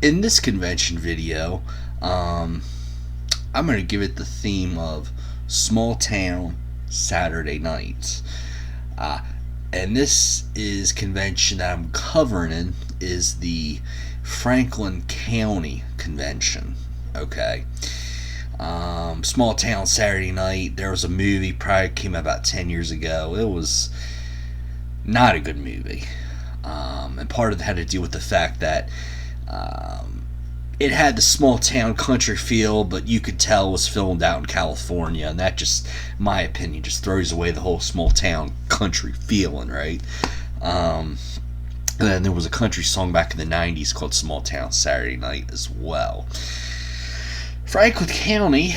In this convention video, I'm going to give it the theme of small town Saturday nights. Uh, and this is convention that I'm covering is the Franklin County Convention. Okay. Small town Saturday night. There was a movie probably came out about 10 years ago. It was not a good movie. And part of it had to do with the fact that it had the small town country feel, but you could tell it was filmed out in California, and that just, in my opinion, just throws away the whole small town country feeling, right? And then there was a country song back in the 90s called Small Town Saturday Night as well. Franklin County,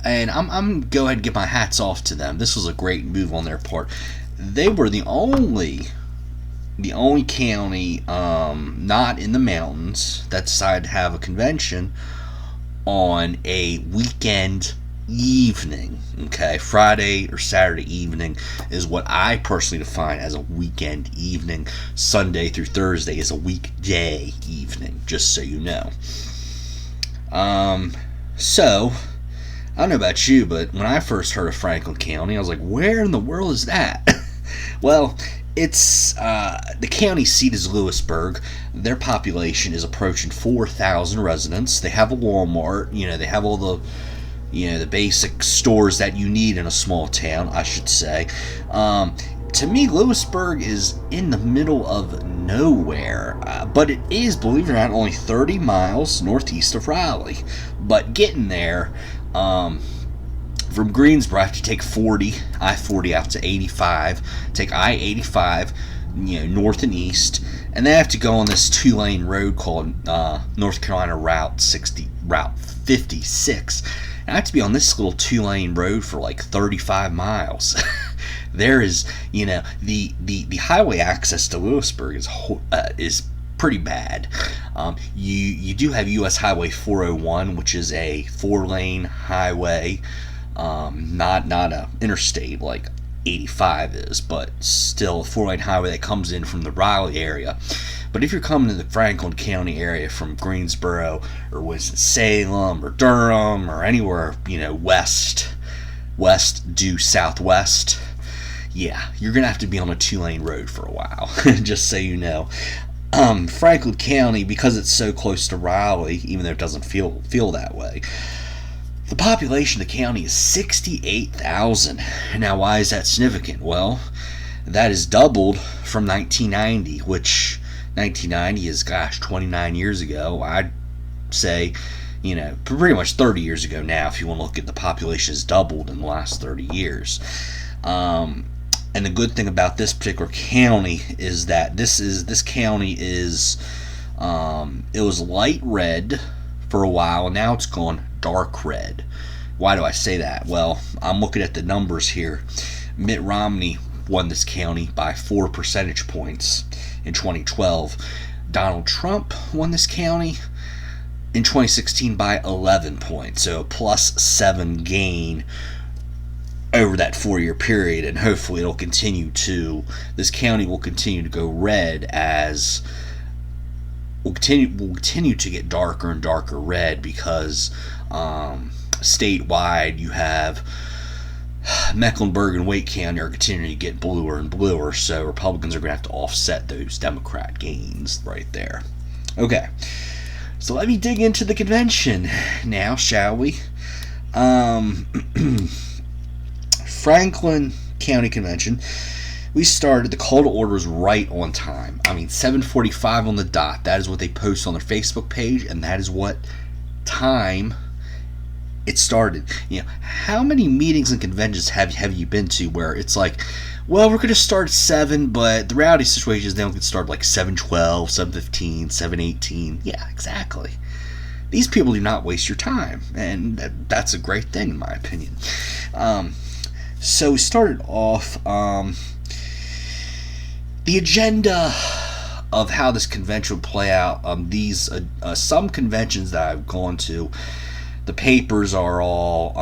and I'm go ahead and give my hats off to them. This was a great move on their part. They were the only county not in the mountains that decided to have a convention on a weekend evening. Okay, Friday or Saturday evening is what I personally define as a weekend evening. Sunday through Thursday is a weekday evening, just so you know. So I don't know about you, but when I first heard of Franklin County, I was like, where in the world is that? Well, it's the county seat is Lewisburg. Their population is approaching 4,000 residents. They have a Walmart. They have all the the basic stores that you need in a small town, I should say. To me, Lewisburg is in the middle of nowhere, but it is, believe it or not, only 30 miles northeast of Raleigh. But getting there, from Greensboro, I have to take I-40 out to 85, take I-85, north and east, and then I have to go on this 2-lane road called North Carolina Route 56. And I have to be on this little 2-lane road for like 35 miles. There is, the highway access to Lewisburg is pretty bad. You do have U.S. Highway 401, which is a 4-lane highway. Not a interstate like 85 is, but still a 4-lane highway that comes in from the Raleigh area. But if you're coming to the Franklin County area from Greensboro or Winston-Salem or Durham or anywhere, west due southwest, yeah, you're gonna have to be on a 2-lane road for a while. Just so you know. Franklin County, because it's so close to Raleigh, even though it doesn't feel that way, the population of the county is 68,000. Now, why is that significant? Well, that is doubled from 1990, which 1990 is, 29 years ago. I'd say, pretty much 30 years ago now, if you want to look at the population has doubled in the last 30 years. And the good thing about this particular county is that this county is, it was light red for a while, and now it's gone dark red. Why do I say that? Well, I'm looking at the numbers here. Mitt Romney won this county by 4 percentage points in 2012. Donald Trump won this county in 2016 by 11 points, so a +7 gain over that 4-year period, and hopefully this county will continue to go red as will continue to get darker and darker red because statewide you have Mecklenburg and Wake County are continuing to get bluer and bluer, so Republicans are going to have to offset those Democrat gains right there. Okay, so let me dig into the convention now, shall we? Franklin County Convention. We started, the call to order was right on time. 7:45 on the dot. That is what they post on their Facebook page, and that is what time it started. How many meetings and conventions have you been to where it's like, well, we're going to start at 7, but the reality situation is they don't start like 7:12, 7:15, 7:18. Yeah, exactly. These people do not waste your time, and that's a great thing in my opinion. So we started off, the agenda of how this convention would play out. Some conventions that I've gone to, the papers are all,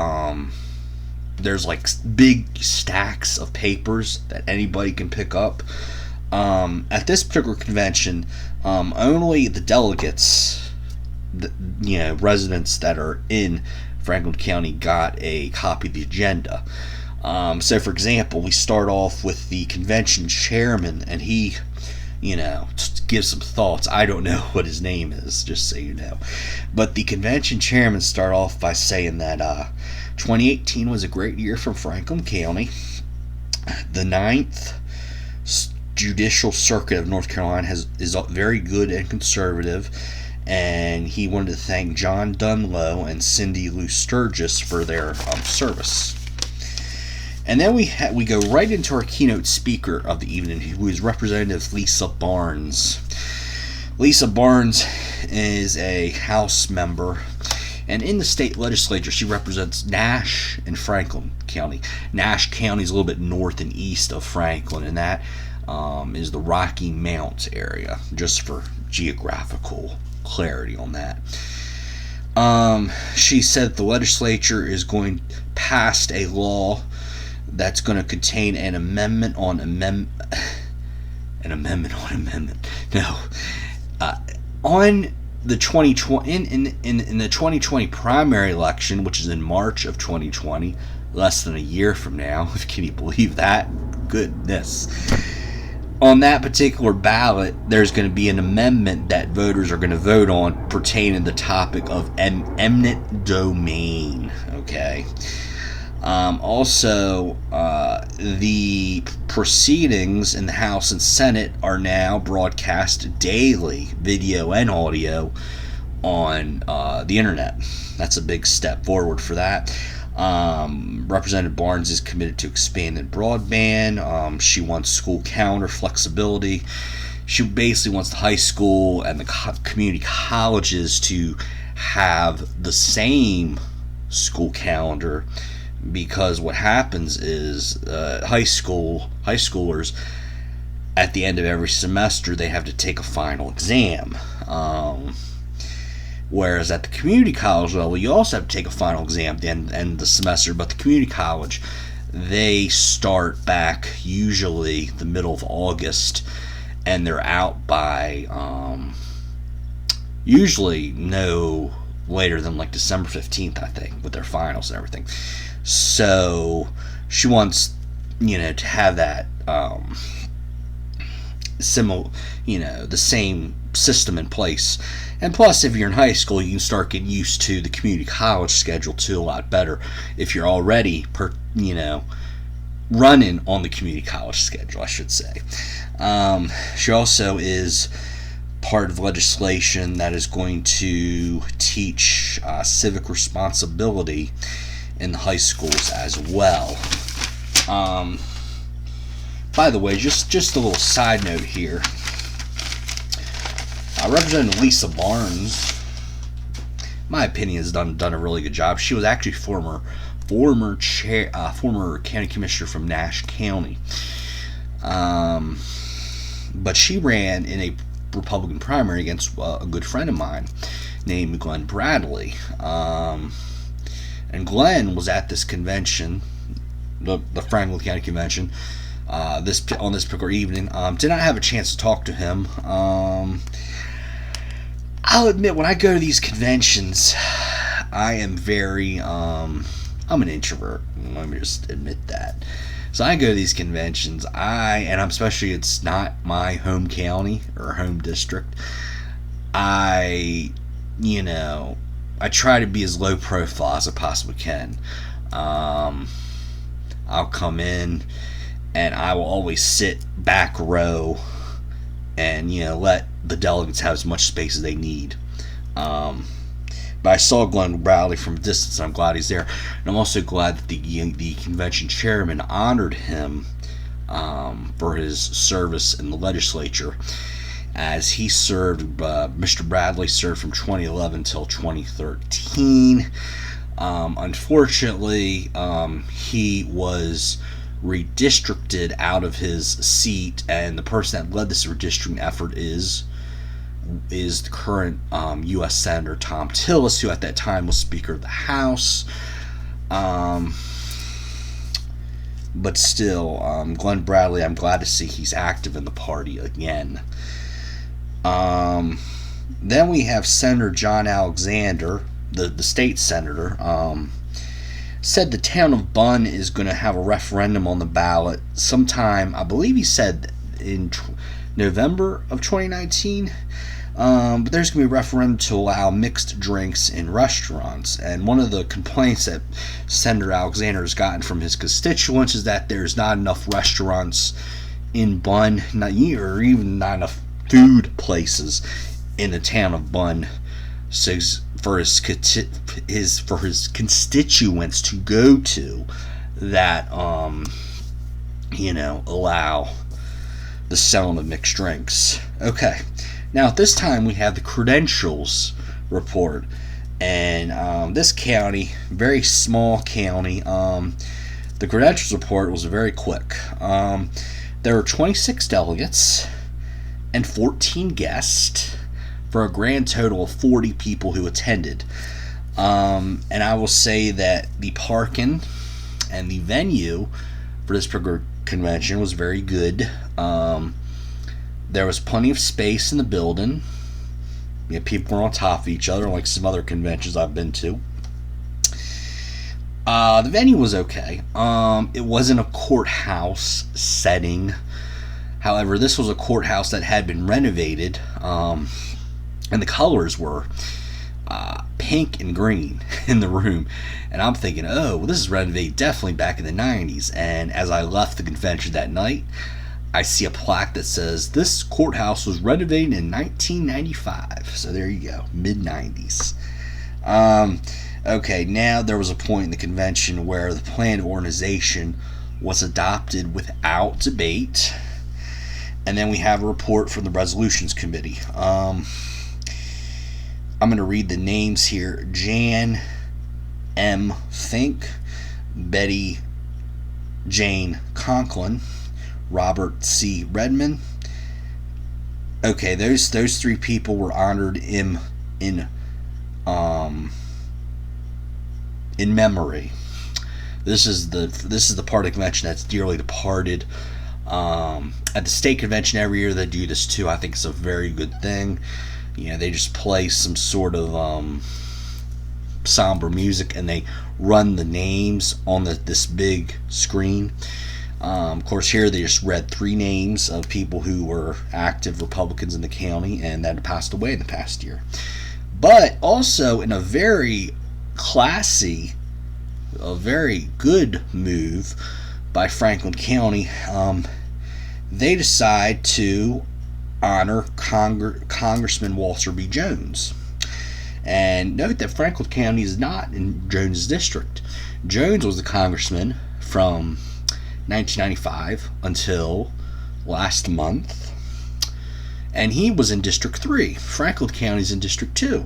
there's like big stacks of papers that anybody can pick up. At this particular convention, only the delegates residents that are in Franklin County got a copy of the agenda. So, for example, we start off with the convention chairman, and he, just gives some thoughts. I don't know what his name is, just so you know. But the convention chairman start off by saying that 2018 was a great year for Franklin County. The Ninth Judicial Circuit of North Carolina is very good and conservative, and he wanted to thank John Dunlow and Cindy Lou Sturgis for their service. And then we go right into our keynote speaker of the evening, who is Representative Lisa Barnes. Lisa Barnes is a House member, and in the state legislature, she represents Nash and Franklin County. Nash County is a little bit north and east of Franklin, and that is the Rocky Mount area, just for geographical clarity on that. She said the legislature is going to pass a law that's going to contain an amendment on amendment. No, on the 2020 in the 2020 primary election, which is in March of 2020, less than a year from now. Can you believe that? Goodness. On that particular ballot, there's going to be an amendment that voters are going to vote on pertaining to the topic of eminent domain. Okay. Also, the proceedings in the House and Senate are now broadcast daily, video and audio, on the internet. That's a big step forward for that. Representative Barnes is committed to expanding broadband. She wants school calendar flexibility. She basically wants the high school and the community colleges to have the same school calendar, because what happens is high schoolers at the end of every semester, they have to take a final exam. Whereas at the community college level, you also have to take a final exam at the end of the semester. But the community college, they start back usually the middle of August, and they're out by usually no later than like December 15th, I think, with their finals and everything. So she wants, to have that the same system in place. And plus, if you're in high school, you can start getting used to the community college schedule too a lot better if you're already running on the community college schedule, I should say. She also is part of legislation that is going to teach civic responsibility in the high schools as well. By the way, just a little side note here. Representative Lisa Barnes, my opinion, has done a really good job. She was actually former county commissioner from Nash County, but she ran in a Republican primary against a good friend of mine named Glenn Bradley, and Glenn was at this convention, the Franklin County Convention, on this particular evening. Did not have a chance to talk to him. I'll admit, when I go to these conventions, I am very, I'm an introvert. Let me just admit that. So I go to these conventions, and I'm especially, it's not my home county or home district. I try to be as low profile as I possibly can. I'll come in, and I will always sit back row and let the delegates have as much space as they need. But I saw Glenn Bradley from a distance, and I'm glad he's there. And I'm also glad that the convention chairman honored him for his service in the legislature, as he served. Mr. Bradley served from 2011 until 2013. Unfortunately, he was redistricted out of his seat, and the person that led this redistricting effort is the current U.S. Senator Thom Tillis, who at that time was Speaker of the House. But still, Glenn Bradley, I'm glad to see he's active in the party again. Then we have Senator John Alexander, the state senator, said the town of Bunn is going to have a referendum on the ballot sometime, I believe he said in November of 2019. But there's going to be a referendum to allow mixed drinks in restaurants. And one of the complaints that Senator Alexander has gotten from his constituents is that there's not enough restaurants in Bunn, or even not enough food places in the town of Bunn for his constituents to go to that allow the selling of mixed drinks. Okay. Now, at this time, we have the credentials report. And this county, very small county, the credentials report was very quick. There were 26 delegates and 14 guests for a grand total of 40 people who attended. And I will say that the parking and the venue for this convention was very good. There was plenty of space in the building. People were on top of each other, like some other conventions I've been to. The venue was okay. It wasn't a courthouse setting. However, this was a courthouse that had been renovated, and the colors were pink and green in the room. And I'm thinking, oh, well, this is renovated definitely back in the 90s. And as I left the convention that night, I see a plaque that says this courthouse was renovated in 1995. So there you go, mid-90s. Okay, now there was a point in the convention where the plan of organization was adopted without debate. And then we have a report from the resolutions committee. I'm going to read the names here. Jan M. Fink, Betty Jane Conklin, Robert C. Redmond. Okay, those three people were honored in memory. This is the part of the convention that's dearly departed. At the state convention every year they do this too. I think it's a very good thing. They just play some sort of somber music and they run the names on this big screen. Of course, here they just read 3 names of people who were active Republicans in the county and that had passed away in the past year. But also in a very classy, a very good move by Franklin County, they decide to honor Congressman Walter B. Jones. And note that Franklin County is not in Jones' district. Jones was the congressman from 1995 until last month, and he was in District 3. Franklin County's in District 2.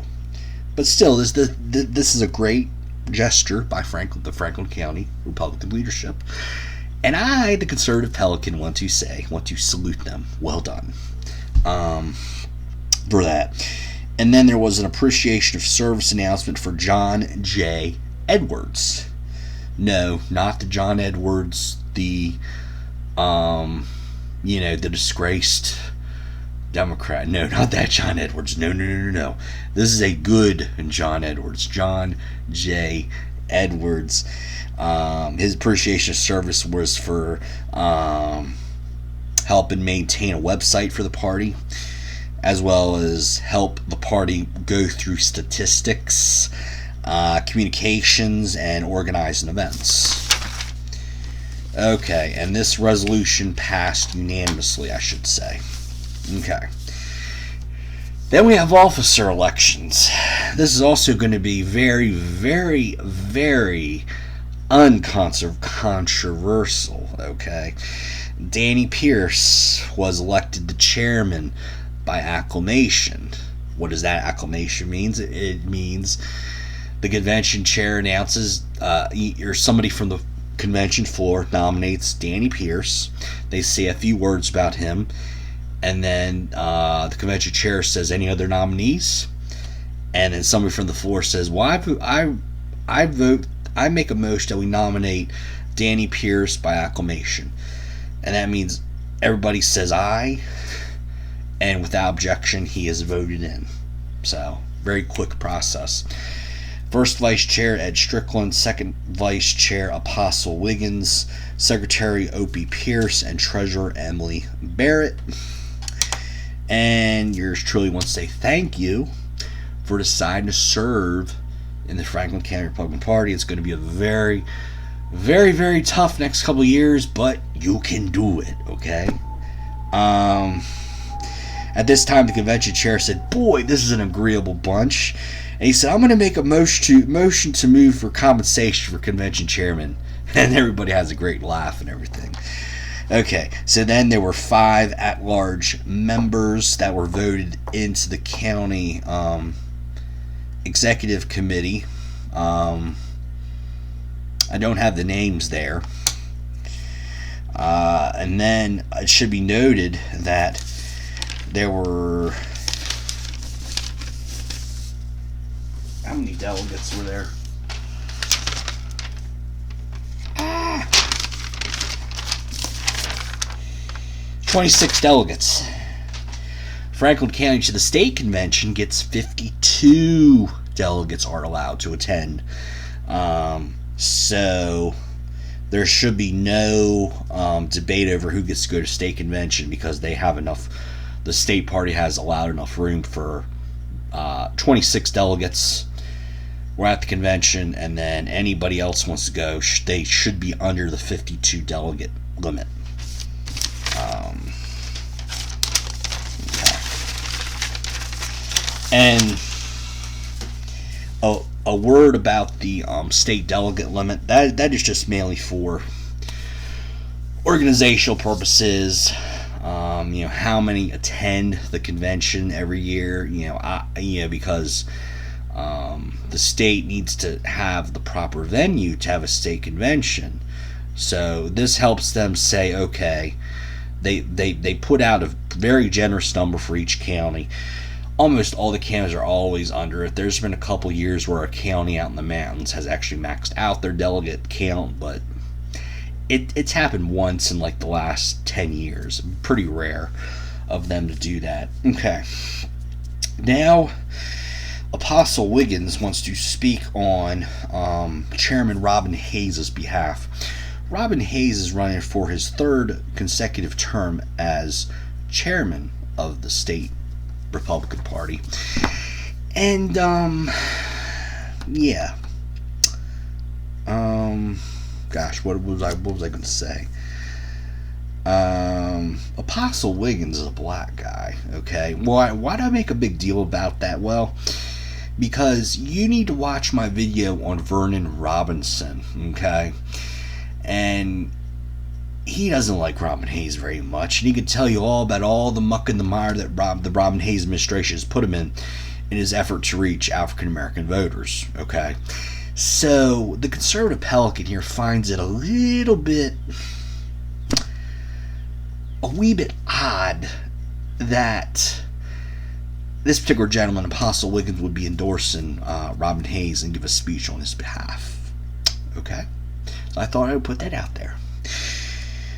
But still, this is a great gesture by the Franklin County Republican leadership. And I, the conservative Pelican, want to salute them. Well done for that. And then there was an appreciation of service announcement for John J. Edwards. No, not the John Edwards, the disgraced Democrat. No, not that John Edwards. No. This is a good John Edwards. John J. Edwards. His appreciation of service was for helping maintain a website for the party, as well as help the party go through statistics, communications, and organizing events. Okay, and this resolution passed unanimously, I should say. Okay. Then we have officer elections. This is also going to be very, very, very uncontroversial, okay? Danny Pierce was elected the chairman by acclamation. What does that acclamation mean? It means the convention chair announces, or somebody from the convention floor nominates Danny Pierce. They say a few words about him, and then the convention chair says, any other nominees? And then somebody from the floor says, well, I make a motion that we nominate Danny Pierce by acclamation. And that means everybody says aye, and without objection, he is voted in. So, very quick process. First Vice Chair, Ed Strickland. Second Vice Chair, Apostle Wiggins. Secretary, Opie Pierce. And Treasurer, Emily Barrett. And yours truly wants to say thank you for deciding to serve in the Franklin County Republican Party. It's going to be a very, very, very tough next couple of years, but you can do it, okay? At this time, the convention chair said, boy, this is an agreeable bunch. And he said, I'm going to make a motion to move for compensation for convention chairman. And everybody has a great laugh and everything. Okay, so then there were 5 at-large members that were voted into the county executive committee. I don't have the names there. And then it should be noted that there were... How many delegates were there? 26 delegates. Franklin County to the state convention gets 52 delegates are allowed to attend. So there should be no debate over who gets to go to state convention because they have enough. The state party has allowed enough room for 26 delegates. We're at the convention, and then anybody else wants to go, they should be under the 52 delegate limit. Okay. And a word about the state delegate limit. That is just mainly for organizational purposes. How many attend the convention every year? Because the state needs to have the proper venue to have a state convention. So this helps them say, okay, they put out a very generous number for each county. Almost all the counties are always under it. There's been a couple years where a county out in the mountains has actually maxed out their delegate count, but it's happened once in like the last 10 years. Pretty rare of them to do that. Okay. Now, Apostle Wiggins wants to speak on Chairman Robin Hayes' behalf. Robin Hayes is running for his 3rd consecutive term as chairman of the state Republican Party. And, gosh, what was I going to say? Apostle Wiggins is a black guy, okay? Why do I make a big deal about that? Well, because you need to watch my video on Vernon Robinson, okay? And he doesn't like Robin Hayes very much, and he could tell you all about all the muck and the mire that the Robin Hayes administration has put him in his effort to reach African American voters, okay? So the conservative Pelican here finds it a wee bit odd that this particular gentleman, Apostle Wiggins, would be endorsing Robin Hayes and give a speech on his behalf. Okay? So I thought I would put that out there.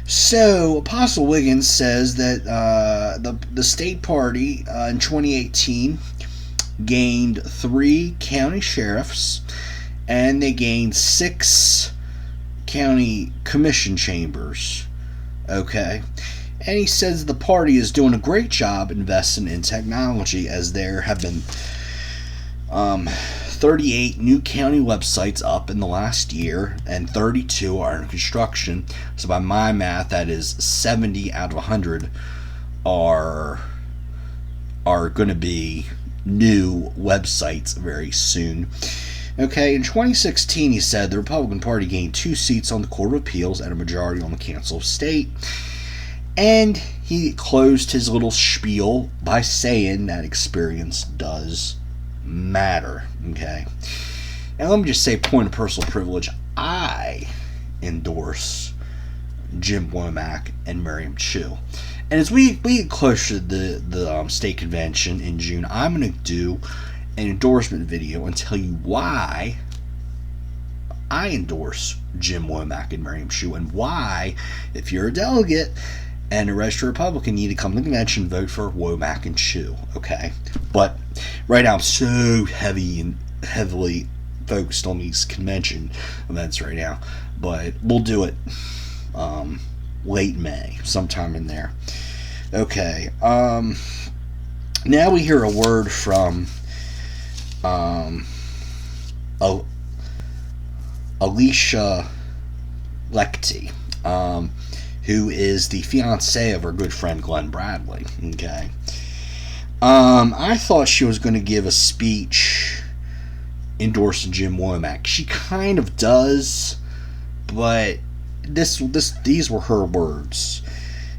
So Apostle Wiggins says that the state party in 2018 gained 3 county sheriffs, and they gained 6 county commission chambers. Okay? And he says the party is doing a great job investing in technology, as there have been 38 new county websites up in the last year, and 32 are in construction. So by my math, that is 70 out of 100 are going to be new websites very soon. Okay, in 2016, he said the Republican Party gained 2 seats on the Court of Appeals and a majority on the Council of State. And he closed his little spiel by saying that experience does matter. Okay, and let me just say, point of personal privilege, I endorse Jim Womack and Miriam Chu. And as we get closer to the state convention in June, I'm going to do an endorsement video and tell you why I endorse Jim Womack and Miriam Chu, and why, if you're a delegate And a registered Republican need to come to the convention and vote for Womack and Chew. Okay, but right now I'm so heavily focused on these convention events right now, but we'll do it late May, sometime in there. Okay, now we hear a word from Alicia Lechte, who is the fiancée of our good friend Glenn Bradley. Okay, I thought she was going to give a speech endorsing Jim Womack. She kind of does, but these were her words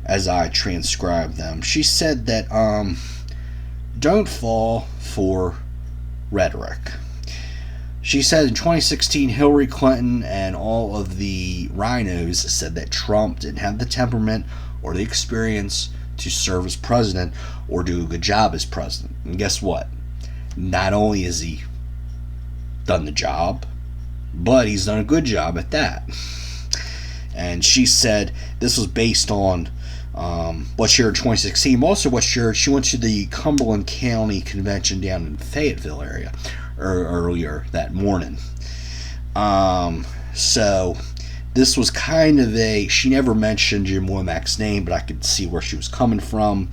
as I transcribed them. She said that don't fall for rhetoric. She said in 2016, Hillary Clinton and all of the rhinos said that Trump didn't have the temperament or the experience to serve as president or do a good job as president. And guess what? Not only has he done the job, but he's done a good job at that. And she said this was based on what she heard in 2016. Also, what she heard, she went to the Cumberland County Convention down in Fayetteville area earlier that morning. So this was kind of she never mentioned Jim Womack's name, but I could see where she was coming from.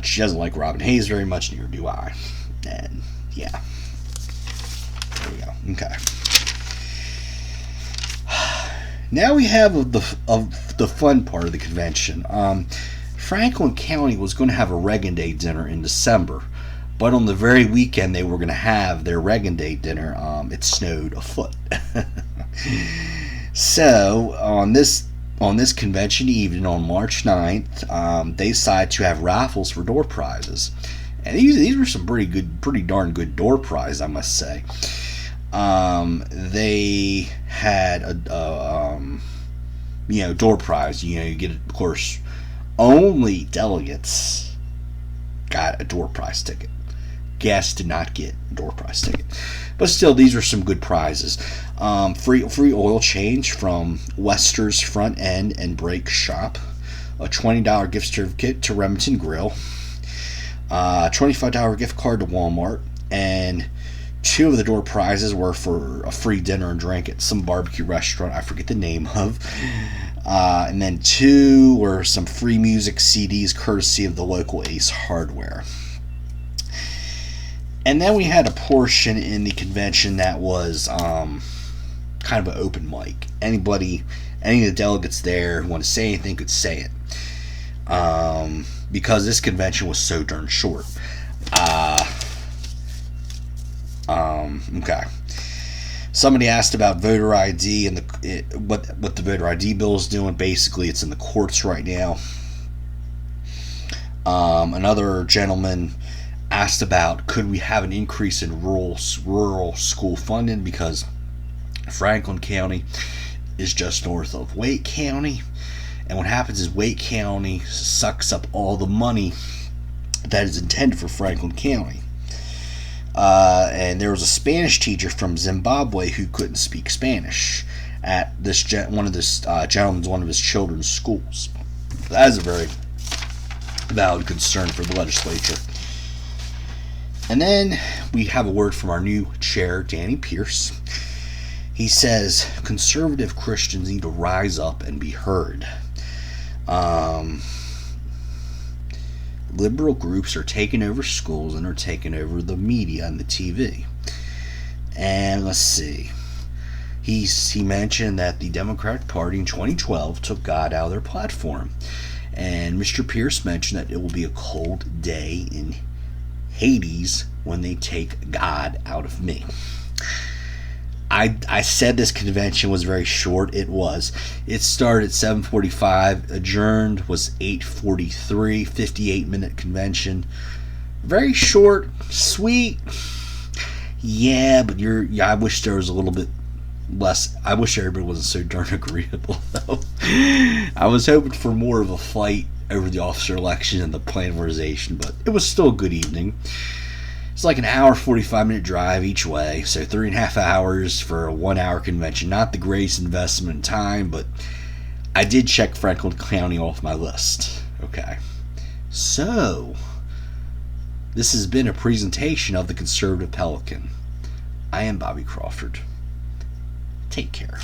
She doesn't like Robin Hayes very much, neither do I. And yeah, there we go. Okay. Now we have the fun part of the convention. Franklin County was going to have a Reagan Day dinner in December, but on the very weekend they were going to have their Reagan Day dinner, it snowed a foot. So on this convention evening on March 9th, they decided to have raffles for door prizes, and these were some pretty darn good door prizes, I must say. They had a door prize. You get, of course, only delegates got a door prize ticket. Guests did not get a door prize ticket, but still, these are some good prizes. Free oil change from Wester's Front End and Brake Shop, a $20 gift certificate to Remington Grill, a $25 gift card to Walmart, and two of the door prizes were for a free dinner and drink at some barbecue restaurant I forget the name of. And then two were some free music CDs courtesy of the local Ace Hardware. And then we had a portion in the convention that was kind of an open mic. Any of the delegates there who want to say anything could say it. Because this convention was so darn short. Okay. Somebody asked about voter ID and what the voter ID bill is doing. Basically, it's in the courts right now. Another gentleman asked about could we have an increase in rural school funding, because Franklin County is just north of Wake County, and what happens is Wake County sucks up all the money that is intended for Franklin County. And there was a Spanish teacher from Zimbabwe who couldn't speak Spanish at one of his children's schools. That is a very valid concern for the legislature. And then we have a word from our new chair, Danny Pierce. He says conservative Christians need to rise up and be heard. Liberal groups are taking over schools and are taking over the media and the TV. And let's see. He mentioned that the Democratic Party in 2012 took God out of their platform. And Mr. Pierce mentioned that it will be a cold day in Hades when they take God out of me. I said this convention was very short. It was. It started at 7:45, adjourned was 8:43, 58-minute convention. Very short, sweet. Yeah, but I wish there was a little bit less. I wish everybody wasn't so darn agreeable, though. I was hoping for more of a fight over the officer election and the planarization, but it was still a good evening. It's like an hour, 45-minute drive each way, so 3.5 hours for a 1-hour convention. Not the greatest investment in time, but I did check Franklin County off my list. Okay. So, this has been a presentation of the Conservative Pelican. I am Bobby Crawford. Take care.